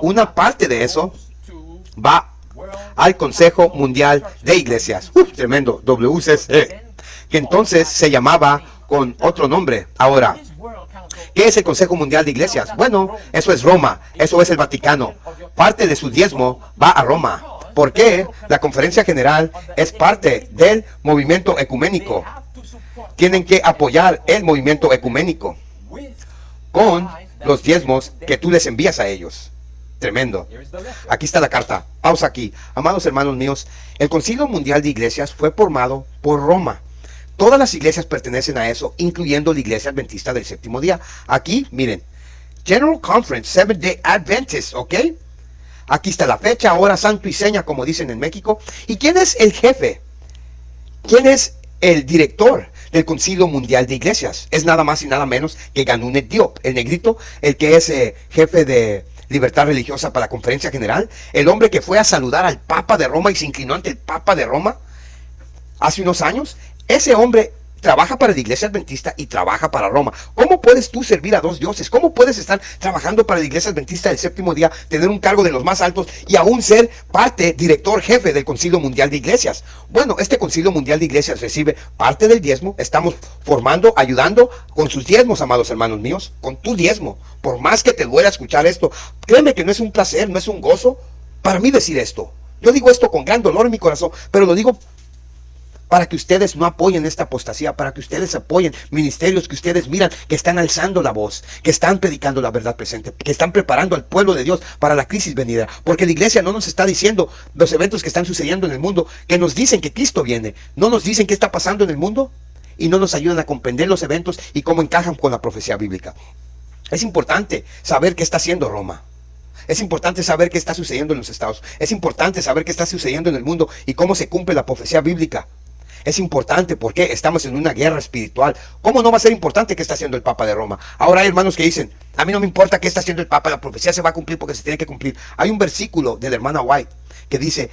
una parte de eso va al Consejo Mundial de Iglesias. Tremendo, WCC. Que entonces se llamaba con otro nombre. Ahora, ¿qué es el Consejo Mundial de Iglesias? Bueno, eso es Roma, eso es el Vaticano. Parte de su diezmo va a Roma. ¿Por qué? La conferencia general es parte del movimiento ecuménico. Tienen que apoyar el movimiento ecuménico con los diezmos que tú les envías a ellos. Tremendo. Aquí está la carta. Pausa aquí. Amados hermanos míos, el Concilio Mundial de Iglesias fue formado por Roma. Todas las iglesias pertenecen a eso, incluyendo la Iglesia Adventista del Séptimo Día. Aquí, miren, General Conference, Seventh Day Adventist, ¿ok? Aquí está la fecha, hora, santo y seña, como dicen en México. ¿Y quién es el jefe? ¿Quién es el director del Concilio Mundial de Iglesias? Es nada más y nada menos que Ganunet Diop, el negrito, el que es jefe de libertad religiosa para la Conferencia General, el hombre que fue a saludar al Papa de Roma y se inclinó ante el Papa de Roma hace unos años. Ese hombre trabaja para la iglesia adventista y trabaja para Roma. ¿Cómo puedes tú servir a dos dioses? ¿Cómo puedes estar trabajando para la iglesia adventista del séptimo día, tener un cargo de los más altos y aún ser parte, director, jefe del Concilio Mundial de Iglesias? Bueno, este Concilio Mundial de Iglesias recibe parte del diezmo. Estamos formando, ayudando con sus diezmos, amados hermanos míos, con tu diezmo. Por más que te duela escuchar esto, créeme que no es un placer, no es un gozo para mí decir esto. Yo digo esto con gran dolor en mi corazón, pero lo digo para que ustedes no apoyen esta apostasía, para que ustedes apoyen ministerios que ustedes miran, que están alzando la voz, que están predicando la verdad presente, que están preparando al pueblo de Dios para la crisis venidera. Porque la iglesia no nos está diciendo los eventos que están sucediendo en el mundo, que nos dicen que Cristo viene, no nos dicen qué está pasando en el mundo y no nos ayudan a comprender los eventos y cómo encajan con la profecía bíblica. Es importante saber qué está haciendo Roma. Es importante saber qué está sucediendo en los estados. Es importante saber qué está sucediendo en el mundo y cómo se cumple la profecía bíblica. Es importante porque estamos en una guerra espiritual. ¿Cómo no va a ser importante qué está haciendo el Papa de Roma? Ahora hay hermanos que dicen, a mí no me importa qué está haciendo el Papa, la profecía se va a cumplir porque se tiene que cumplir. Hay un versículo de la hermana White que dice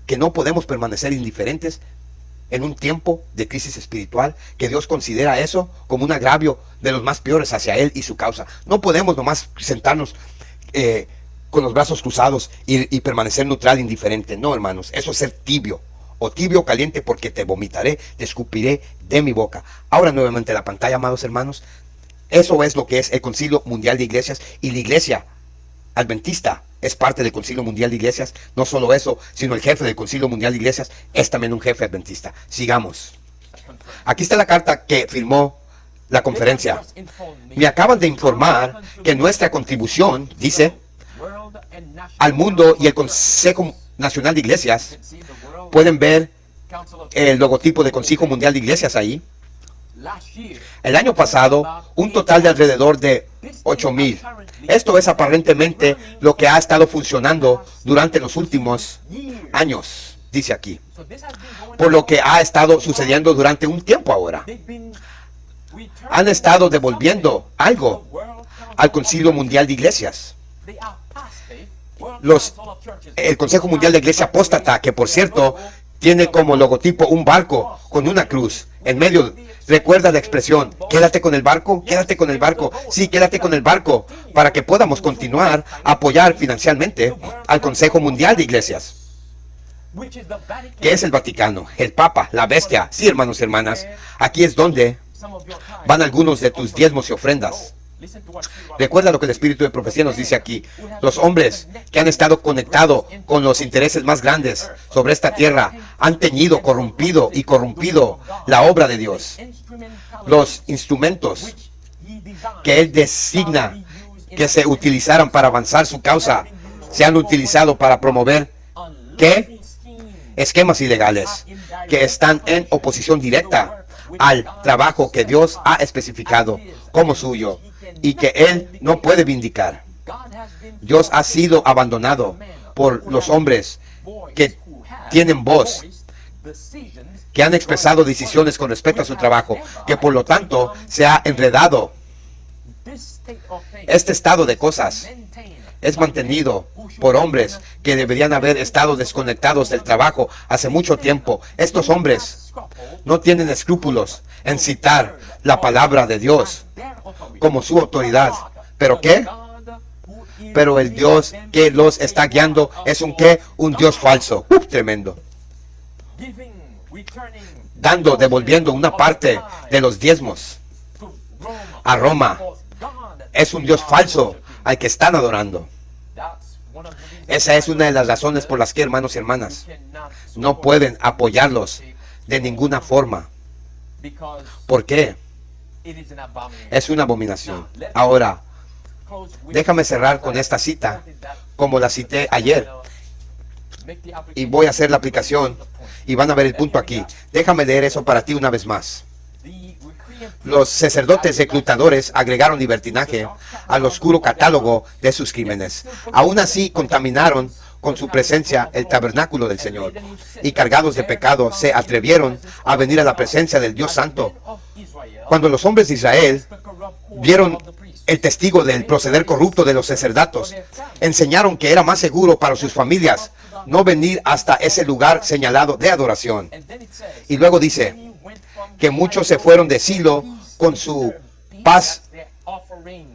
que no podemos permanecer indiferentes en un tiempo de crisis espiritual, que Dios considera eso como un agravio de los más peores hacia Él y su causa. No podemos nomás sentarnos con los brazos cruzados y permanecer neutral, indiferente. No, hermanos, eso es ser tibio. O tibio o caliente, porque te vomitaré, te escupiré de mi boca. Ahora nuevamente la pantalla, amados hermanos. Eso es lo que es el Concilio Mundial de Iglesias, y la iglesia adventista es parte del Concilio Mundial de Iglesias. No solo eso, sino el jefe del Concilio Mundial de Iglesias es también un jefe adventista. Sigamos. Aquí está la carta que firmó la conferencia. Me acaban de informar que nuestra contribución, dice, al mundo y el Consejo Nacional de Iglesias, pueden ver el logotipo del Consejo Mundial de Iglesias ahí. El año pasado, un total de alrededor de 8,000. Esto es aparentemente lo que ha estado funcionando durante los últimos años, dice aquí. Por lo que ha estado sucediendo durante un tiempo ahora. Han estado devolviendo algo al Concilio Mundial de Iglesias. El Consejo Mundial de Iglesia Apóstata, que por cierto tiene como logotipo un barco con una cruz en medio. Recuerda la expresión, quédate con el barco, quédate con el barco. Sí, quédate con el barco para que podamos continuar a apoyar financieramente al Consejo Mundial de Iglesias, que es el Vaticano, el Papa, la bestia. Sí, hermanos y hermanas, aquí es donde van algunos de tus diezmos y ofrendas. Recuerda lo que el Espíritu de Profecía nos dice aquí. Los hombres que han estado conectados con los intereses más grandes sobre esta tierra han teñido, corrompido la obra de Dios. Los instrumentos que Él designa que se utilizaran para avanzar su causa se han utilizado para promover ¿qué? Esquemas ilegales que están en oposición directa al trabajo que Dios ha especificado como suyo y que Él no puede vindicar. Dios ha sido abandonado por los hombres que tienen voz, que han expresado decisiones con respecto a su trabajo, que por lo tanto se ha enredado. Este estado de cosas es mantenido por hombres que deberían haber estado desconectados del trabajo hace mucho tiempo. Estos hombres no tienen escrúpulos en citar la palabra de Dios como su autoridad. ¿Pero qué? Pero el Dios que los está guiando es un ¿qué? Un Dios falso. Tremendo. Devolviendo una parte de los diezmos a Roma. Es un Dios falso al que están adorando. Esa es una de las razones por las que, hermanos y hermanas, no pueden apoyarlos de ninguna forma. ¿Por qué? Es una abominación. Ahora, déjame cerrar con esta cita, como la cité ayer. Y voy a hacer la aplicación y van a ver el punto aquí. Déjame leer eso para ti una vez más. Los sacerdotes reclutadores agregaron libertinaje al oscuro catálogo de sus crímenes. Aún así, contaminaron con su presencia el tabernáculo del Señor, y cargados de pecado se atrevieron a venir a la presencia del Dios Santo. Cuando los hombres de Israel vieron el testigo del proceder corrupto de los sacerdotes, enseñaron que era más seguro para sus familias no venir hasta ese lugar señalado de adoración. Y luego dice, que muchos se fueron de Silo con su paz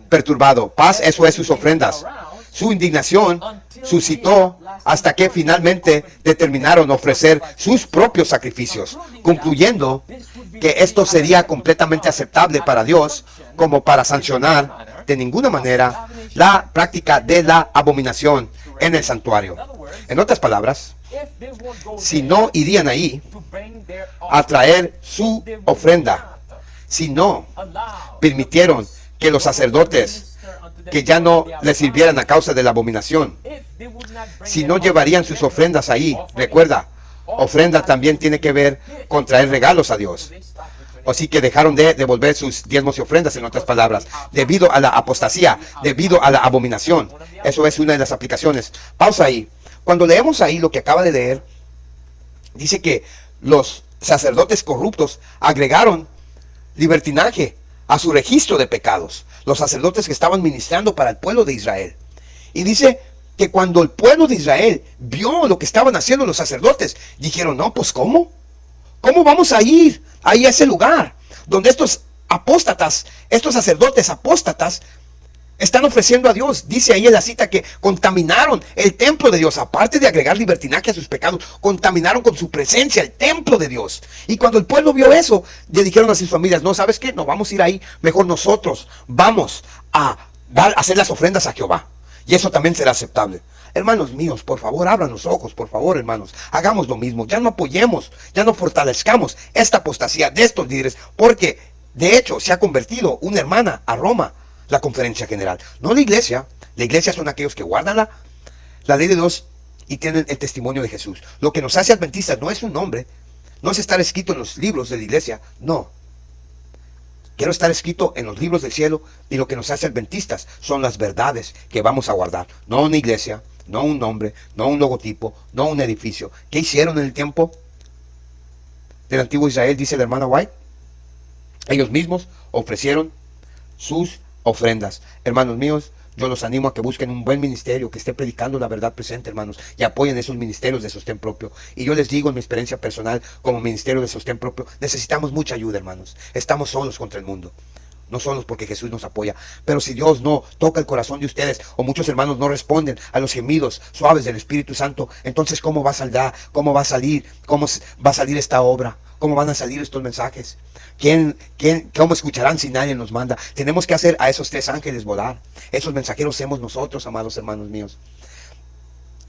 perturbado. Paz, eso es sus ofrendas. Su indignación suscitó hasta que finalmente determinaron ofrecer sus propios sacrificios, concluyendo que esto sería completamente aceptable para Dios, como para sancionar de ninguna manera la práctica de la abominación en el santuario. En otras palabras, si no irían ahí a traer su ofrenda, si no permitieron que los sacerdotes que ya no les sirvieran a causa de la abominación, si no llevarían sus ofrendas ahí, recuerda, ofrenda también tiene que ver con traer regalos a Dios. Así que dejaron de devolver sus diezmos y ofrendas, en otras palabras, debido a la apostasía, debido a la abominación. Eso es una de las aplicaciones. Pausa ahí. Cuando leemos ahí lo que acaba de leer, dice que los sacerdotes corruptos agregaron libertinaje a su registro de pecados, los sacerdotes que estaban ministrando para el pueblo de Israel. Y dice que cuando el pueblo de Israel vio lo que estaban haciendo los sacerdotes, dijeron, no, pues ¿cómo? ¿Cómo vamos a ir ahí a ese lugar donde estos apóstatas, estos sacerdotes apóstatas, están ofreciendo a Dios? Dice ahí en la cita que contaminaron el templo de Dios. Aparte de agregar libertinaje a sus pecados, contaminaron con su presencia el templo de Dios. Y cuando el pueblo vio eso, le dijeron a sus familias, no, ¿sabes qué? No vamos a ir ahí, mejor nosotros vamos a hacer las ofrendas a Jehová. Y eso también será aceptable. Hermanos míos, por favor, abran los ojos, por favor, hermanos. Hagamos lo mismo. Ya no apoyemos, ya no fortalezcamos esta apostasía de estos líderes, porque de hecho se ha convertido una hermana a Roma, la conferencia general. No la iglesia. La iglesia son aquellos que guardan la ley de Dios y tienen el testimonio de Jesús. Lo que nos hace adventistas no es un nombre, no es estar escrito en los libros de la iglesia, no. Quiero estar escrito en los libros del cielo, y lo que nos hace adventistas son las verdades que vamos a guardar. No una iglesia, no un nombre, no un logotipo, no un edificio. ¿Qué hicieron en el tiempo del antiguo Israel? Dice la hermana White. Ellos mismos ofrecieron sus ofrendas. Hermanos míos, yo los animo a que busquen un buen ministerio, que esté predicando la verdad presente, hermanos, y apoyen esos ministerios de sostén propio. Y yo les digo, en mi experiencia personal como ministerio de sostén propio, necesitamos mucha ayuda, hermanos. Estamos solos contra el mundo. No solos porque Jesús nos apoya, pero si Dios no toca el corazón de ustedes, o muchos hermanos no responden a los gemidos suaves del Espíritu Santo, entonces ¿cómo va a salir? ¿Cómo va a salir esta obra? ¿Cómo van a salir estos mensajes? ¿Cómo escucharán si nadie nos manda? Tenemos que hacer a esos 3 ángeles volar. Esos mensajeros somos nosotros, amados hermanos míos.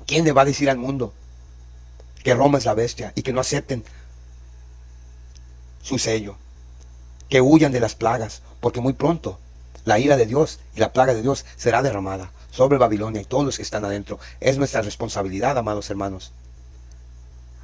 ¿Quién le va a decir al mundo que Roma es la bestia y que no acepten su sello? Que huyan de las plagas, porque muy pronto la ira de Dios y la plaga de Dios será derramada sobre Babilonia y todos los que están adentro. Es nuestra responsabilidad, amados hermanos,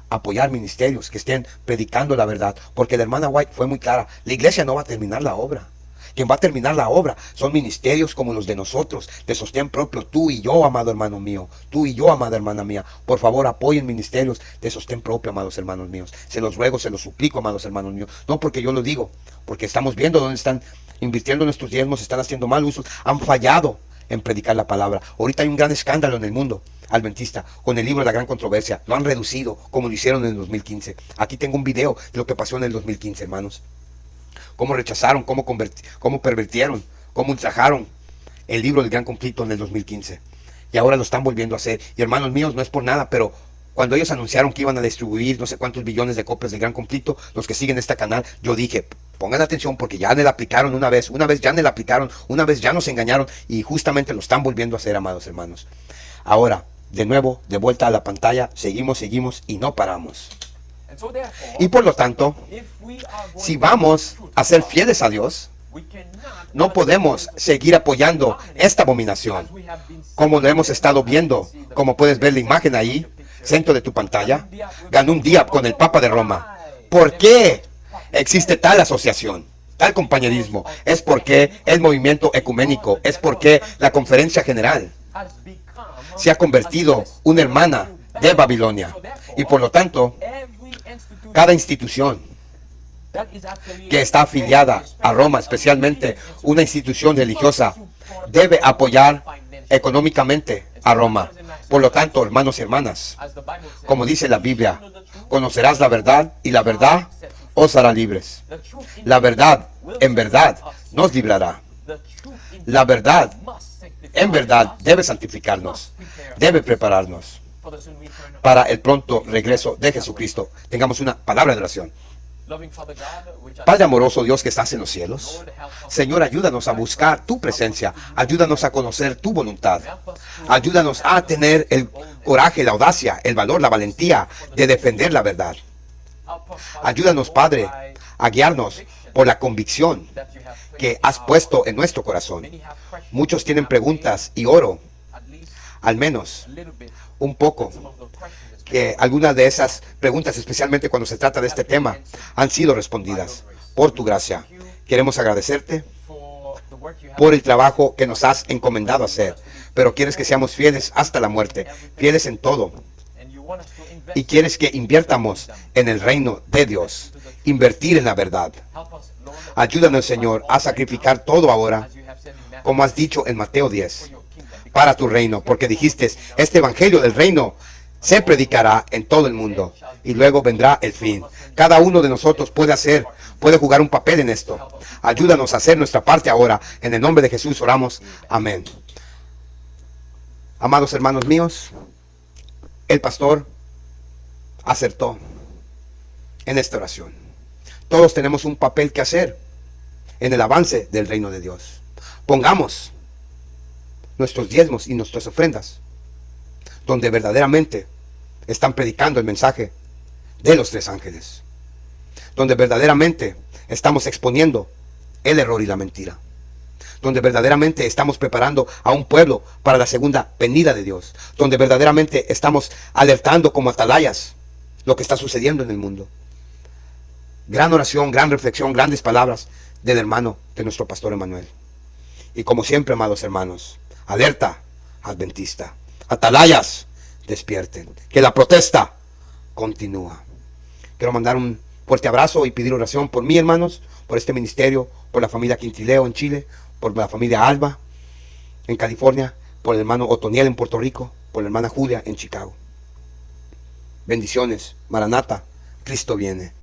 apoyar ministerios que estén predicando la verdad, porque la hermana White fue muy clara. La iglesia no va a terminar la obra. Quien va a terminar la obra son ministerios como los de nosotros, de sostén propio. Tú y yo, amado hermano mío, tú y yo, amada hermana mía, por favor apoyen ministerios de sostén propio, amados hermanos míos. Se los ruego, se los suplico, amados hermanos míos. No porque yo lo digo, porque estamos viendo dónde están invirtiendo nuestros diezmos, están haciendo mal uso, han fallado en predicar la palabra. Ahorita hay un gran escándalo en el mundo adventista con el libro de la gran controversia. Lo han reducido como lo hicieron en el 2015. Aquí tengo un video de lo que pasó en el 2015, hermanos. Cómo rechazaron, cómo pervertieron, cómo ultrajaron el libro del gran conflicto en el 2015. Y ahora lo están volviendo a hacer. Y hermanos míos, no es por nada, pero cuando ellos anunciaron que iban a distribuir no sé cuántos billones de copias del gran conflicto, los que siguen este canal, yo dije, pongan atención porque ya le aplicaron una vez ya le aplicaron, una vez ya nos engañaron y justamente lo están volviendo a hacer, amados hermanos. Ahora, de nuevo, de vuelta a la pantalla, seguimos y no paramos. Y por lo tanto, si vamos a ser fieles a Dios, no podemos seguir apoyando esta abominación, como lo hemos estado viendo, como puedes ver la imagen ahí, centro de tu pantalla, ganó un día con el Papa de Roma. ¿Por qué existe tal asociación, tal compañerismo? Es porque el movimiento ecuménico, es porque la conferencia general se ha convertido una hermana de Babilonia. Y por lo tanto, cada institución que está afiliada a Roma, especialmente una institución religiosa, debe apoyar económicamente a Roma. Por lo tanto, hermanos y hermanas, como dice la Biblia, conocerás la verdad y la verdad os hará libres. La verdad, en verdad, nos librará. La verdad, en verdad, debe santificarnos, debe prepararnos para el pronto regreso de Jesucristo. Tengamos una palabra de oración. Padre amoroso, Dios que estás en los cielos, Señor, ayúdanos a buscar tu presencia, ayúdanos a conocer tu voluntad, ayúdanos a tener el coraje, la audacia, el valor, la valentía de defender la verdad. Ayúdanos, Padre, a guiarnos por la convicción que has puesto en nuestro corazón. Muchos tienen preguntas y oro, al menos un poco, que algunas de esas preguntas, especialmente cuando se trata de este tema, han sido respondidas por tu gracia. Queremos agradecerte por el trabajo que nos has encomendado hacer, pero quieres que seamos fieles hasta la muerte, fieles en todo, y quieres que invirtamos en el reino de Dios, invertir en la verdad. Ayúdanos, Señor, a sacrificar todo ahora, como has dicho en Mateo 10, para tu reino, porque dijiste, este evangelio del reino se predicará en todo el mundo y luego vendrá el fin. Cada uno de nosotros puede jugar un papel en esto. Ayúdanos a hacer nuestra parte ahora. En el nombre de Jesús oramos. Amén. Amados hermanos míos, el pastor acertó en esta oración. Todos tenemos un papel que hacer en el avance del reino de Dios. Pongamos nuestros diezmos y nuestras ofrendas donde verdaderamente están predicando el mensaje de los tres ángeles, donde verdaderamente estamos exponiendo el error y la mentira, donde verdaderamente estamos preparando a un pueblo para la segunda venida de Dios, donde verdaderamente estamos alertando como atalayas lo que está sucediendo en el mundo. Gran oración, gran reflexión, grandes palabras del hermano de nuestro pastor Emanuel. Y como siempre, amados hermanos, alerta adventista. Atalayas, despierten, que la protesta continúa. Quiero mandar un fuerte abrazo y pedir oración por mí, hermanos, por este ministerio, por la familia Quintileo en Chile, por la familia Alba en California, por el hermano Otoniel en Puerto Rico, por la hermana Julia en Chicago. Bendiciones, Maranata, Cristo viene.